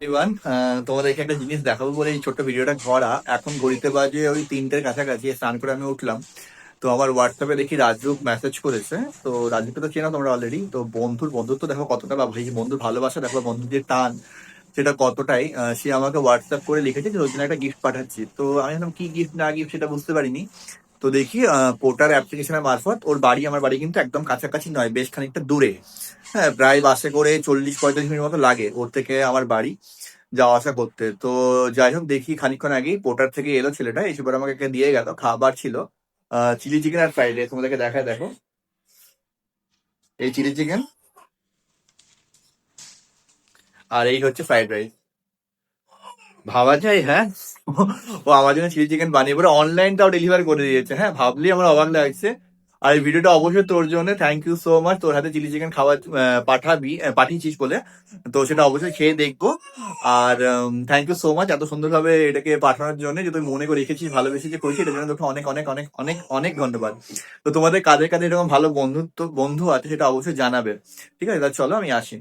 এবার তোমাদেরকে একটা জিনিস দেখাবো বলে এই ছোট্ট ভিডিওটা করা। এখন ঘড়িতে বাজে ওই 3টের কাছাকাছি, স্নান করে আমি উঠলাম। তো আমার হোয়াটসঅ্যাপে দেখি রাজরূপ মেসেজ করেছে। তো রাজরূপকে তো চেনো তোমরা অলরেডি। তো বন্ধুর বন্ধুত্ব দেখো কতটা, বা ভাই বন্ধুর ভালোবাসা দেখো, বন্ধুর যে টান সেটা কতটাই। সে আমাকে হোয়াটসঅ্যাপ করে লিখেছে যে ওর জন্য একটা গিফট পাঠাচ্ছি। তো আমি ভাবলাম কি গিফট না গিফট সেটা বুঝতে পারিনি। তো দেখি পোর্টার অ্যাপ্লিকেশনের মারফত ওর বাড়ি, আমার বাড়ি কিন্তু একদম কাছাকাছি নয়, বেশ খানিকটা দূরে। হ্যাঁ, প্রায় বাসে করে 40-45 মিনিট মতো লাগে ওর থেকে আমার বাড়ি যাওয়া আসা করতে। তো যাই হোক, দেখি খানিকক্ষণ আগেই পোর্টার থেকে এলো ছেলেটা, এসে পরে আমাকে একটা দিয়ে গেল। খাবার ছিল চিলি চিকেন আর ফ্রাইড রাইস। তোমাদেরকে দেখায় দেখো, এই চিলি চিকেন আর এই হচ্ছে ফ্রাইড রাইস। ভাবা যায়, হ্যাঁ। ও আমার জন্য চিলি চিকেন বানিয়ে পরে অনলাইনটাও ডেলিভার করে দিয়েছে। হ্যাঁ, ভাবলি আমার অবাক লাগছে। আর এই ভিডিওটা অবশ্যই তোর জন্য, থ্যাংক ইউ সো মাচ। তোর হাতে চিলি চিকেন খাওয়া পাঠিয়েছিস বলে, তো সেটা অবশ্যই খেয়ে দেখবো। আর থ্যাংক ইউ সো মাচ এত সুন্দরভাবে এটাকে পাঠানোর জন্য, যে তুই মনে করে রেখেছিস, ভালোবেসে যে করেছিস, এটার জন্য তোকে অনেক অনেক অনেক অনেক অনেক ধন্যবাদ। তো তোমাদের কাদের কাদের এরকম ভালো বন্ধু আছে সেটা অবশ্যই জানাবে। ঠিক আছে, তাহলে চলো আমি আসি।